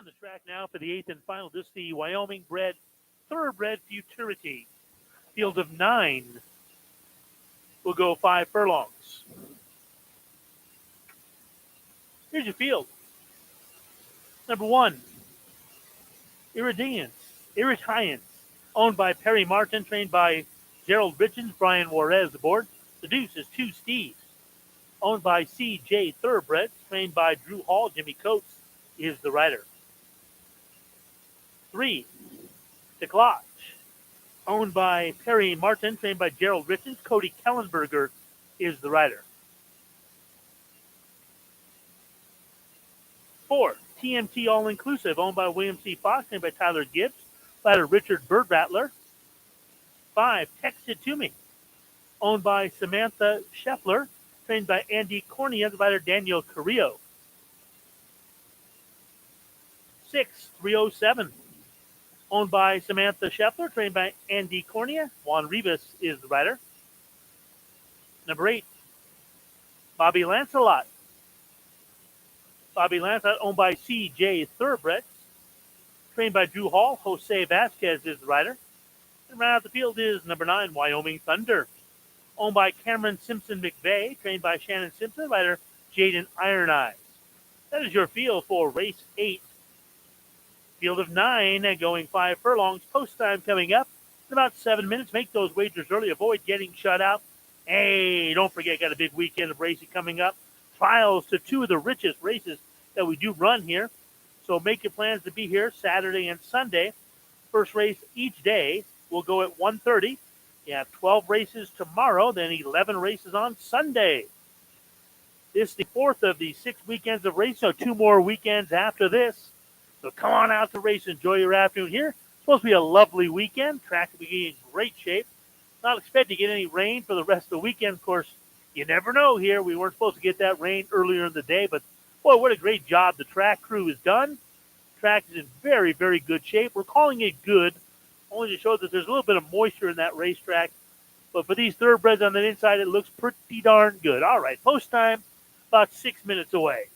On the track now for the eighth and final. This is the Wyoming bred thoroughbred futurity. Field of 9 will go 5 furlongs. Here's your field. Number 1, Irradiance, owned by Perry Martin, trained by Gerald Richens, Brian Juarez aboard. The deuce is 2 Steves, owned by C.J. Thoroughbreds, trained by Drew Hall. Jimmy Coates is the rider. 3, Decloche, owned by Perry Martin, trained by Gerald Richens. Cody Kellenberger is the rider. 4, TMT All Inclusive, owned by William C. Fox, trained by Tyler Gibbs. Rider Richard Birdrattler. 5, Text It To Me, owned by Samantha Scheffler, trained by Andy Cornea. The rider Daniel Carrillo. 6, 307, owned by Samantha Scheffler, trained by Andy Cornea. Juan Rivas is the rider. Number 8, Bobby Lancelot, owned by C.J. Thoroughbreds, trained by Drew Hall. Jose Vasquez is the rider. And right out the field is number 9, Wyoming Thunder, owned by Cameron Simpson McVeigh, trained by Shannon Simpson. Rider Jaden Iron Eyes. That is your field for race 8. Field of 9 going 5 furlongs. Post time coming up in about 7 minutes. Make those wagers early. Avoid getting shut out. Hey, don't forget, got a big weekend of racing coming up. Trials to 2 of the richest races that we do run here. So make your plans to be here Saturday and Sunday. First race each day will go at 1:30. You have 12 races tomorrow, then 11 races on Sunday. This is the 4th of the 6 weekends of racing, so 2 more weekends after this. So come on out to race. Enjoy your afternoon here. It's supposed to be a lovely weekend. Track will be in great shape. Not expecting to get any rain for the rest of the weekend. Of course, you never know here. We weren't supposed to get that rain earlier in the day, but boy, what a great job the track crew has done. Track is in very, very good shape. We're calling it good, only to show that there's a little bit of moisture in that racetrack. But for these thoroughbreds on the inside, it looks pretty darn good. All right, post time, about 6 minutes away.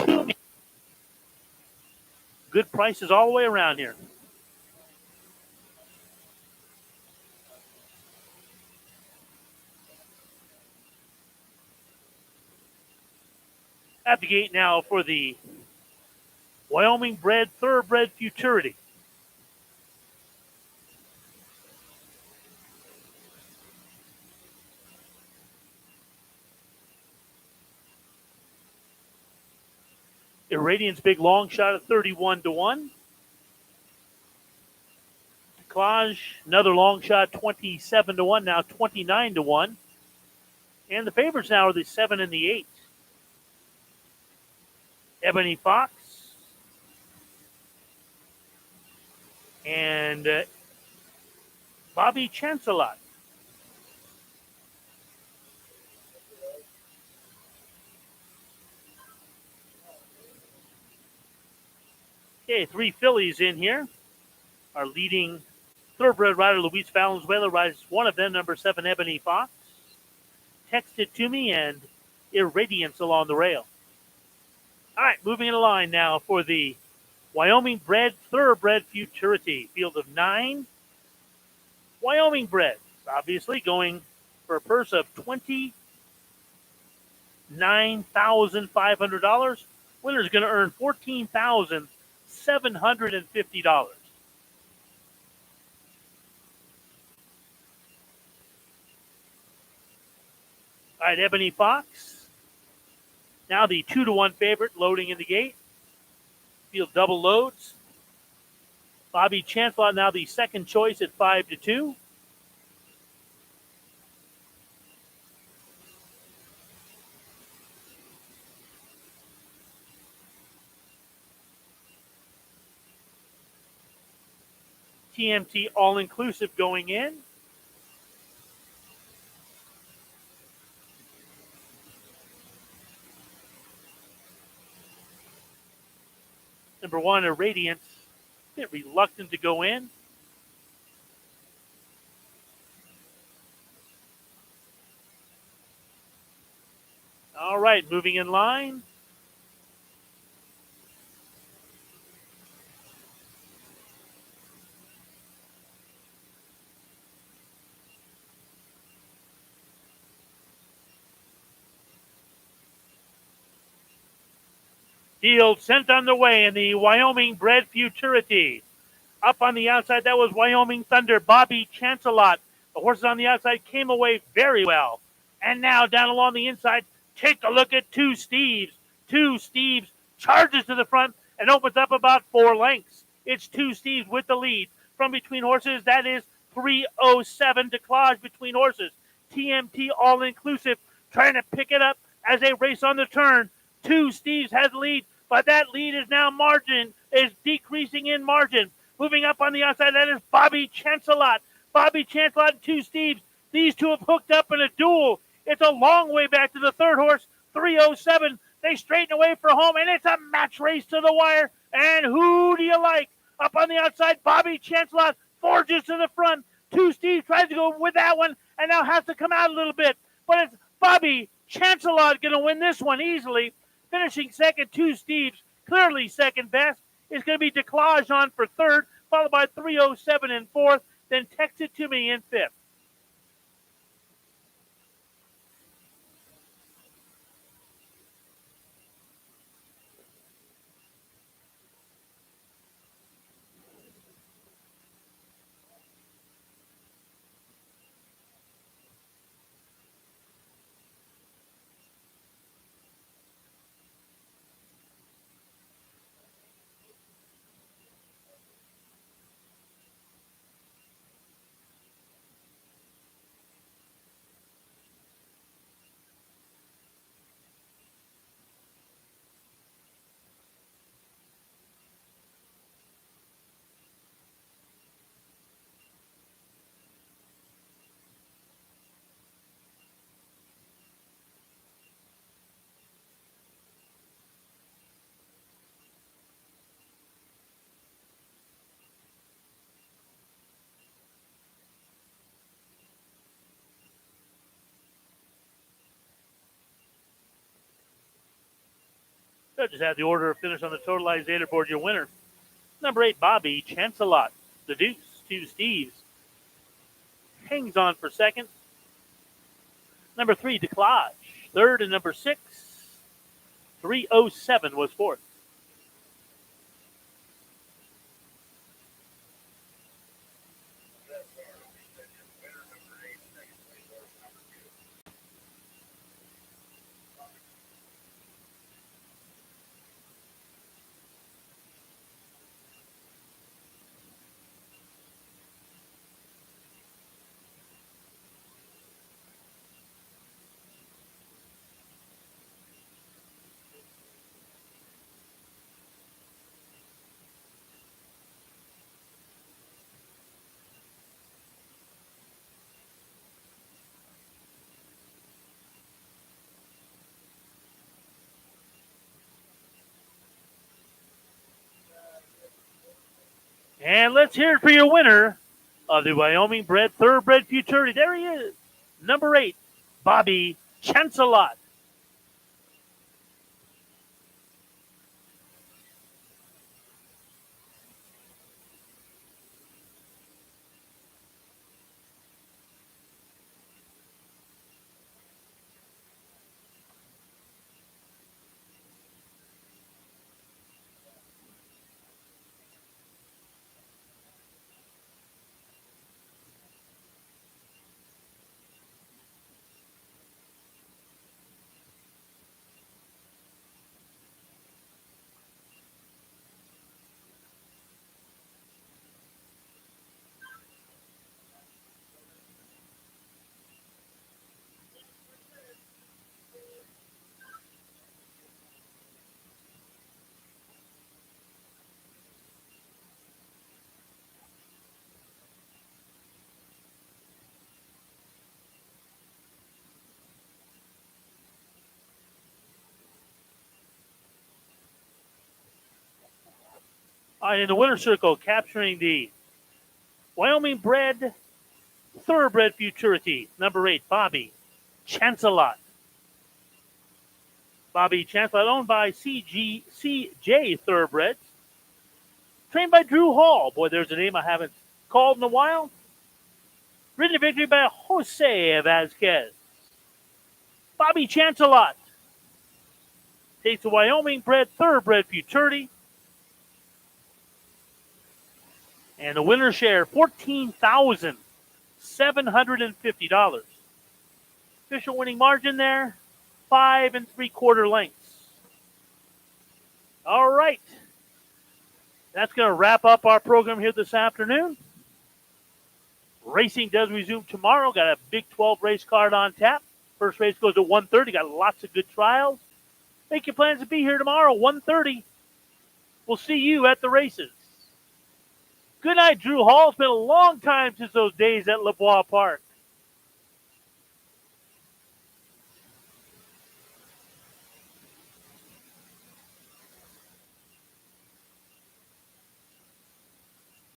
Toomey. Good prices all the way around here. At the gate now for the Wyoming bred thoroughbred futurity. Irradiant's big long shot at 31-1. Claj, another long shot, 27-1, now 29-1. And the favorites now are the 7 and the 8. Ebony Fox and Bobby Chancelot. Okay, 3 fillies in here. Our leading thoroughbred rider, Luis Valenzuela, rides one of them, number 7, Ebony Fox. Text it to me, and Irradiance along the rail. All right, moving in a line now for the Wyoming bred thoroughbred futurity. Field of 9 Wyoming breds, obviously going for a purse of $29,500. Winner's going to earn $14,750. All right, Ebony Fox. Now the 2-1 favorite loading in the gate. Field double loads. Bobby Chancelot now the second choice at 5-2. TMT all-inclusive going in. Number 1, Irradiance, a bit reluctant to go in. All right, moving in line. Field sent on the way in the Wyoming bred futurity. Up on the outside, that was Wyoming Thunder, Bobby Chancelot. The horses on the outside came away very well. And now down along the inside, take a look at Two Steves. Two Steves charges to the front and opens up about 4 lengths. It's Two Steves with the lead. From between horses, that is 307 to Claj between horses. TMT all-inclusive trying to pick it up as they race on the turn. Two Steves has the lead, but that lead is now decreasing in margin. Moving up on the outside, that is Bobby Chancelot. Bobby Chancelot and Two Steves. These two have hooked up in a duel. It's a long way back to the third horse, 307. They straighten away for home, and it's a match race to the wire. And who do you like? Up on the outside, Bobby Chancelot forges to the front. Two Steves tries to go with that one, and now has to come out a little bit. But it's Bobby Chancelot going to win this one easily. Finishing second, Two Steves, clearly second best. It's going to be Declage on for third, followed by 307 in fourth. Then Text It To Me in fifth. Judges have the order of finish on the totalizator board. Your winner, number 8, Bobby Chancelot. The Deuce, 2 Steves. Hangs on for second. Number 3, Declage. Third, and number 6, 307 was fourth. And let's hear it for your winner of the Wyoming bred thoroughbred futurity. There he is, number 8, Bobby Chancelot. All right, in the winner's circle, capturing the Wyoming bred thoroughbred futurity, number 8, Bobby Chancelot. Bobby Chancelot, owned by CJ Thoroughbreds, trained by Drew Hall. Boy, there's a name I haven't called in a while. Ridden to victory by Jose Vasquez. Bobby Chancelot takes the Wyoming bred thoroughbred futurity. And the winner share, $14,750. Official winning margin there, 5 3/4 lengths. All right. That's going to wrap up our program here this afternoon. Racing does resume tomorrow. Got a Big 12 race card on tap. First race goes at 1:30. Got lots of good trials. Make your plans to be here tomorrow, 1:30. We'll see you at the races. Good night, Drew Hall. It's been a long time since those days at LeBois Park.